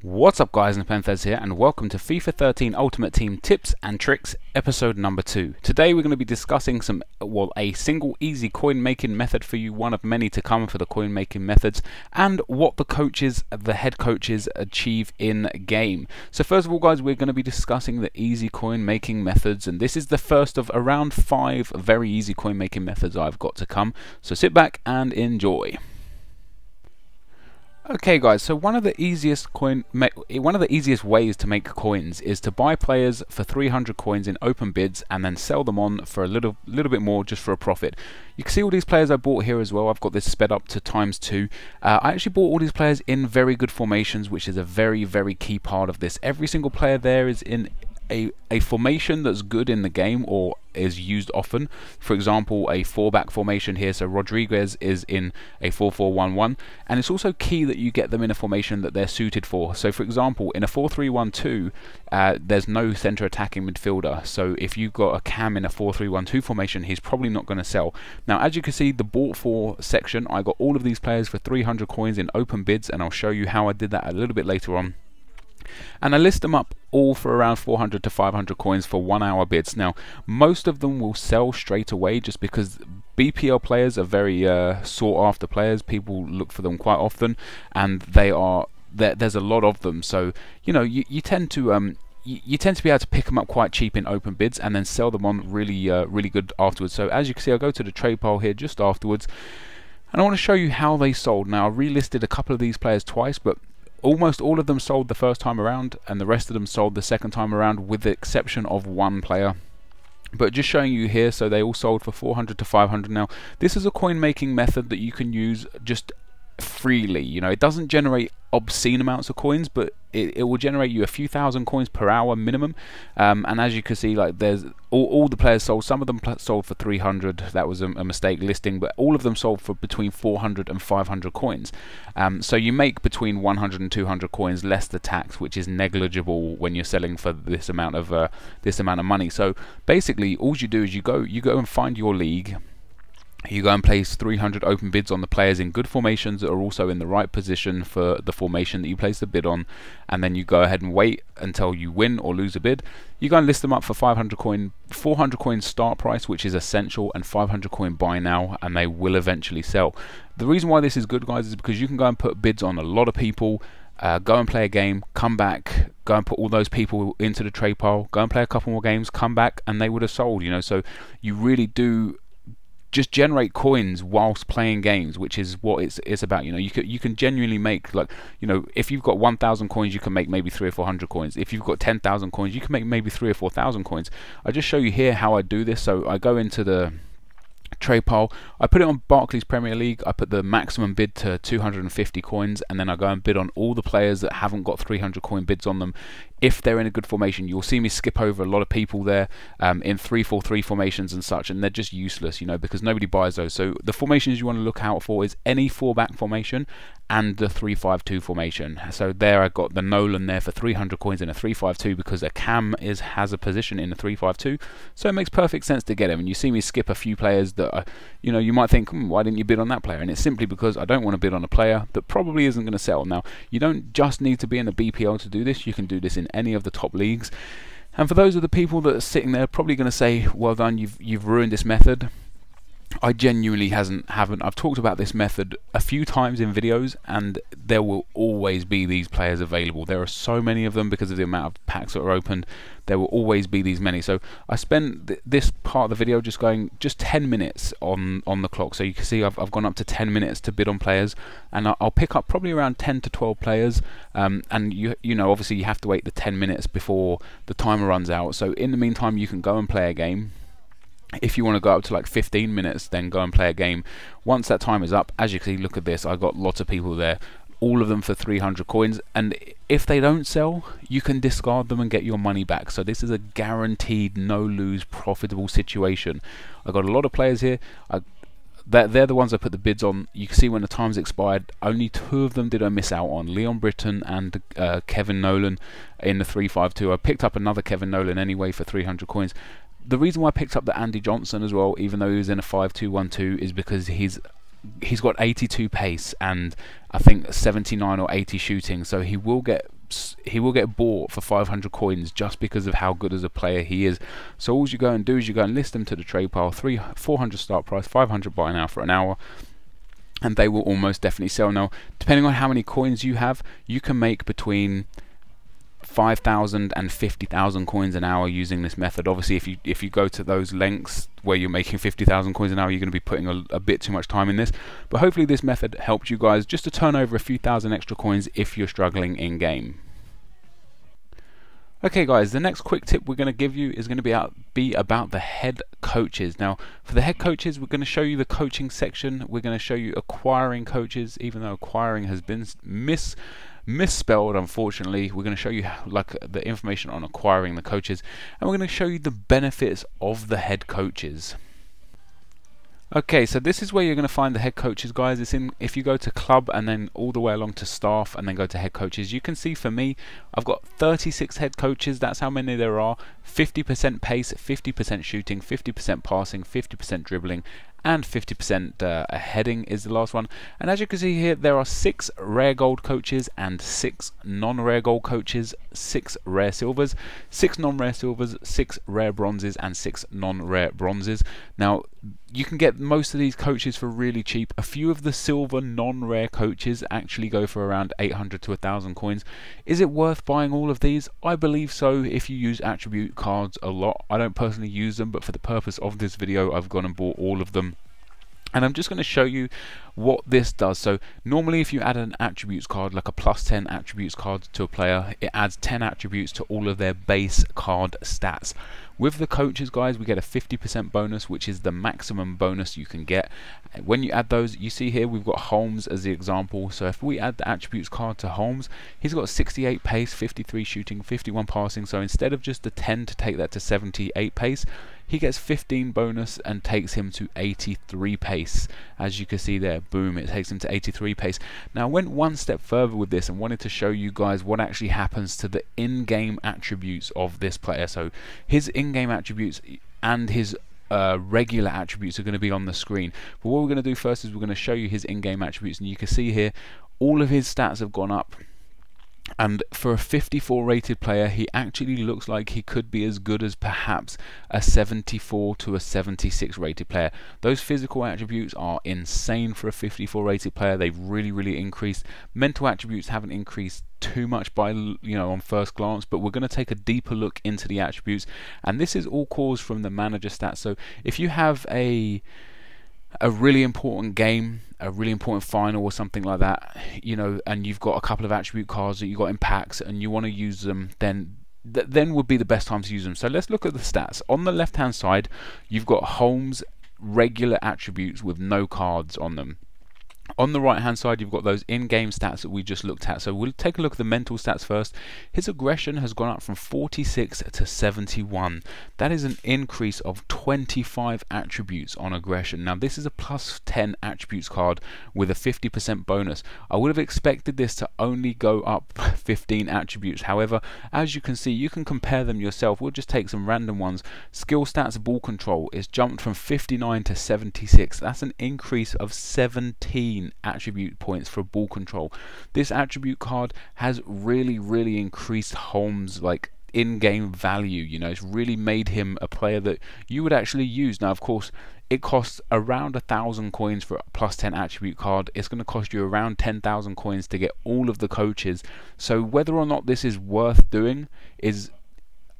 What's up guys, NepentheZ here and welcome to FIFA 13 Ultimate Team Tips and Tricks episode number 2. Today we're going to be discussing a single easy coin making method for you, one of many to come for the coin making methods, and what the head coaches achieve in game. So first of all guys, we're going to be discussing the easy coin making methods, and this is the first of around 5 very easy coin making methods I've got to come. So sit back and enjoy. Okay guys, so one of the easiest ways to make coins is to buy players for 300 coins in open bids and then sell them on for a little bit more just for a profit. You can see all these players I bought here as well. I've got this sped up to ×2. I actually bought all these players in very good formations, which is a very key part of this. Every single player there is in a formation that's good in the game or is used often. For example, a 4-back formation here, so Rodriguez is in a 4-4-1-1, and it's also key that you get them in a formation that they're suited for. So for example, in a 4-3-1-2, there's no centre attacking midfielder, so if you've got a Cam in a 4-3-1-2 formation, he's probably not going to sell. Now as you can see, the bought for section, I got all of these players for 300 coins in open bids, and I'll show you how I did that a little bit later on. And I list them up all for around 400 to 500 coins for 1 hour bids. Now most of them will sell straight away just because BPL players are very sought after players. People look for them quite often, and there's a lot of them, so you know you tend to be able to pick them up quite cheap in open bids and then sell them on really good afterwards. So as you can see, I'll go to the trade pile here just afterwards, and I want to show you how they sold. Now I relisted a couple of these players twice, but almost all of them sold the first time around and the rest of them sold the second time around, with the exception of one player. But just showing you here, so they all sold for 400 to 500. Now this is a coin making method that you can use just freely. You know, it doesn't generate obscene amounts of coins, but it will generate you a few thousand coins per hour minimum. And as you can see, like there's all the players sold. Some of them sold for 300. That was a mistake listing, but all of them sold for between 400 and 500 coins. So you make between 100 and 200 coins less the tax, which is negligible when you're selling for this amount of money. So basically, all you do is you go and find your league. You go and place 300 open bids on the players in good formations that are also in the right position for the formation that you place the bid on, and then you go ahead and wait until you win or lose a bid. You go and list them up for 500 coin, 400 coin start price, which is essential, and 500 coin buy now, and they will eventually sell. The reason why this is good, guys, is because you can go and put bids on a lot of people, go and play a game, come back, go and put all those people into the trade pile, go and play a couple more games, come back, and they would have sold. You know, so you really do just generate coins whilst playing games, which is what it's about. You know, you can genuinely make, like, you know, if you've got 1,000 coins, you can make maybe 300 or 400 coins. If you've got 10,000 coins, you can make maybe 3,000 or 4,000 coins. I just show you here how I do this. So I go into the trade pile, I put it on Barclays Premier League, I put the maximum bid to 250 coins, and then I go and bid on all the players that haven't got 300 coin bids on them. If they're in a good formation, you'll see me skip over a lot of people there in 3-4-3 formations and such, and they're just useless, you know, because nobody buys those. So the formations you want to look out for is any 4-back formation and the 3-5-2 formation. So there I got the Nolan there for 300 coins in a 3-5-2 because a Cam has a position in a 3-5-2, so it makes perfect sense to get him. And you see me skip a few players that you know, you might think, why didn't you bid on that player? And it's simply because I don't want to bid on a player that probably isn't going to sell. Now you don't just need to be in the BPL to do this, you can do this in any of the top leagues. And for those of the people that are sitting there probably going to say, well done, you've ruined this method, I genuinely haven't. I've talked about this method a few times in videos, and there will always be these players available. There are so many of them because of the amount of packs that are opened. There will always be these many. So I spent this part of the video just going 10 minutes on the clock. So you can see I've gone up to 10 minutes to bid on players, and I'll pick up probably around 10 to 12 players. And you know, obviously you have to wait the 10 minutes before the timer runs out. So in the meantime, you can go and play a game. If you want to go up to like 15 minutes, then go and play a game. Once that time is up, as you can see, look at this, I got lots of people there, all of them for 300 coins, and if they don't sell, you can discard them and get your money back. So this is a guaranteed no-lose profitable situation. I got a lot of players here. They're the ones I put the bids on. You can see when the time's expired, only 2 of them did I miss out on, Leon Britton and Kevin Nolan in the 3-5-2. I picked up another Kevin Nolan anyway for 300 coins. The reason why I picked up the Andy Johnson as well, even though he was in a 5-2-1-2, is because he's got 82 pace and I think 79 or 80 shooting, so he will get he will get bought for 500 coins just because of how good as a player he is. So all you go and do is you go and list them to the trade pile, 400 start price, 500 buy now for an hour, and they will almost definitely sell. Now, depending on how many coins you have, you can make between 5,000 and 50,000 coins an hour using this method. Obviously, if you go to those lengths where you're making 50,000 coins an hour, you're going to be putting a bit too much time in this. But hopefully this method helped you guys just to turn over a few thousand extra coins if you're struggling in game. Okay guys, the next quick tip we're going to give you is going to be about the head coaches. Now, for the head coaches, we're going to show you the coaching section. We're going to show you acquiring coaches, even though acquiring has been misspelled, unfortunately. We're going to show you the information on acquiring the coaches, and we're going to show you the benefits of the head coaches. Okay, so this is where you're going to find the head coaches, guys. It's in, if you go to club and then all the way along to staff and then go to head coaches, you can see for me I've got 36 head coaches. That's how many there are. 50% pace, 50% shooting, 50% passing, 50% dribbling, and 50% heading is the last one. And as you can see here, there are 6 rare gold coaches and 6 non-rare gold coaches, 6 rare silvers, 6 non-rare silvers, 6 rare bronzes, and 6 non-rare bronzes. Now, you can get most of these coaches for really cheap. A few of the silver non-rare coaches actually go for around 800 to 1,000 coins. Is it worth buying all of these? I believe so if you use attribute cards a lot. I don't personally use them, but for the purpose of this video, I've gone and bought all of them. And I'm just going to show you what this does. So normally if you add an attributes card, like a +10 attributes card to a player, it adds 10 attributes to all of their base card stats. With the coaches, guys, we get a 50% bonus, which is the maximum bonus you can get. When you add those, you see here we've got Holmes as the example. So if we add the attributes card to Holmes, he's got 68 pace, 53 shooting, 51 passing. So instead of just the 10 to take that to 78 pace, he gets 15 bonus and takes him to 83 pace. As you can see there, boom, it takes him to 83 pace. Now I went one step further with this and wanted to show you guys what actually happens to the in-game attributes of this player. So his in-game attributes and his regular attributes are going to be on the screen. But what we're going to do first is we're going to show you his in-game attributes, and you can see here all of his stats have gone up. And for a 54 rated player, he actually looks like he could be as good as perhaps a 74 to a 76 rated player. Those physical attributes are insane for a 54 rated player. They've really increased. Mental attributes haven't increased too much by, on first glance, but we're going to take a deeper look into the attributes, and this is all caused from the manager stats. So if you have a really important game, a really important final or something like that, and you've got a couple of attribute cards that you got in packs and you want to use them, then would be the best time to use them. So let's look at the stats. On the left hand side, you've got Holmes regular attributes with no cards on them. On the right hand side, you've got those in-game stats that we just looked at. So we'll take a look at the mental stats first. His aggression has gone up from 46 to 71. That is an increase of 25 attributes on aggression. Now this is a +10 attributes card with a 50% bonus. I would have expected this to only go up 15 attributes. However, as you can see, you can compare them yourself. We'll just take some random ones. Skill stats ball control is jumped from 59 to 76. That's an increase of 17 attribute points for ball control. This attribute card has really increased Holmes' in-game value. It's really made him a player that you would actually use. Now of course it costs around 1,000 coins for a +10 attribute card. It's going to cost you around 10,000 coins to get all of the coaches. So whether or not this is worth doing is,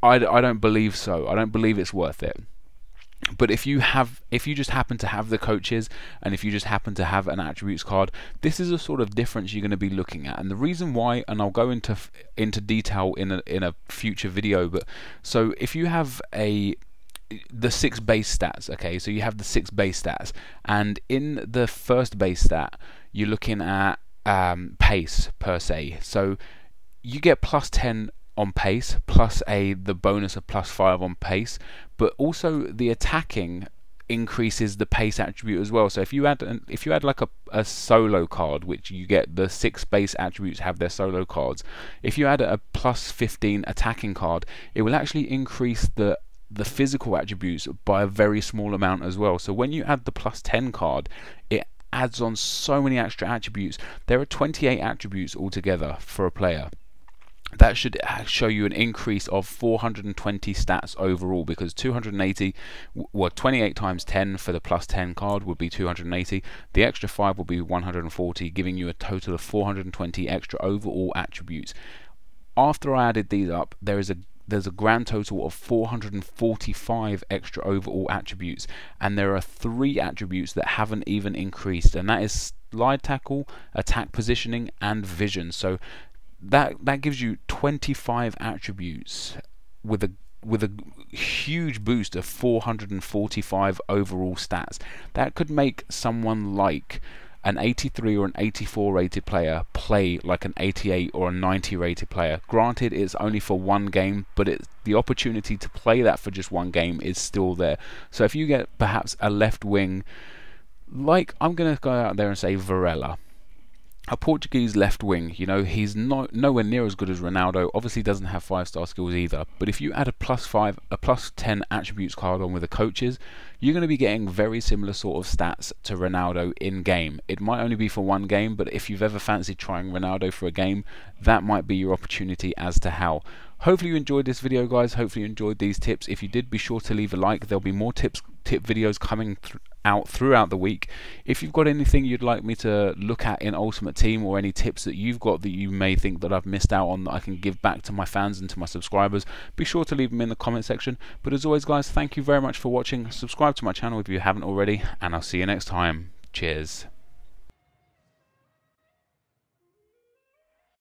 I don't believe so. I don't believe it's worth it. But if you just happen to have the coaches, and if you just happen to have an attributes card, this is a sort of difference you're going to be looking at. And the reason why, and I'll go into detail in a future video, but so if you have the 6 base stats, okay, so you have the 6 base stats, and in the first base stat you're looking at pace per se. So you get +10 on pace, plus the bonus of +5 on pace, but also the attacking increases the pace attribute as well. So if you add like a solo card, which you get, the 6 base attributes have their solo cards, if you add a +15 attacking card, it will actually increase the physical attributes by a very small amount as well. So when you add the +10 card, it adds on so many extra attributes. There are 28 attributes altogether for a player. that should show you an increase of 420 stats overall, because 280, well, 28 times 10 for the plus 10 card would be 280. The extra 5 will be 140, giving you a total of 420 extra overall attributes. After I added these up, there's a grand total of 445 extra overall attributes, and there are 3 attributes that haven't even increased, and that is slide tackle, attack positioning, and vision. So that gives you 25 attributes with a huge boost of 445 overall stats. That could make someone like an 83 or an 84 rated player play like an 88 or a 90 rated player. Granted, it's only for one game, but the opportunity to play that for just one game is still there. So if you get perhaps a left wing, like, I'm going to go out there and say Varela, a Portuguese left wing, you know, he's nowhere near as good as Ronaldo, obviously doesn't have 5-star skills either, but if you add a plus 10 attributes card on with the coaches, you're going to be getting very similar sort of stats to Ronaldo in game. It might only be for one game, but if you've ever fancied trying Ronaldo for a game, that might be your opportunity as to how. Hopefully you enjoyed this video, guys. Hopefully you enjoyed these tips. If you did, be sure to leave a like. There'll be more tip videos coming out throughout the week. If you've got anything you'd like me to look at in Ultimate Team, or any tips that you've got that you may think that I've missed out on that I can give back to my fans and to my subscribers, be sure to leave them in the comment section. But as always, guys, thank you very much for watching. Subscribe to my channel if you haven't already, and I'll see you next time. Cheers.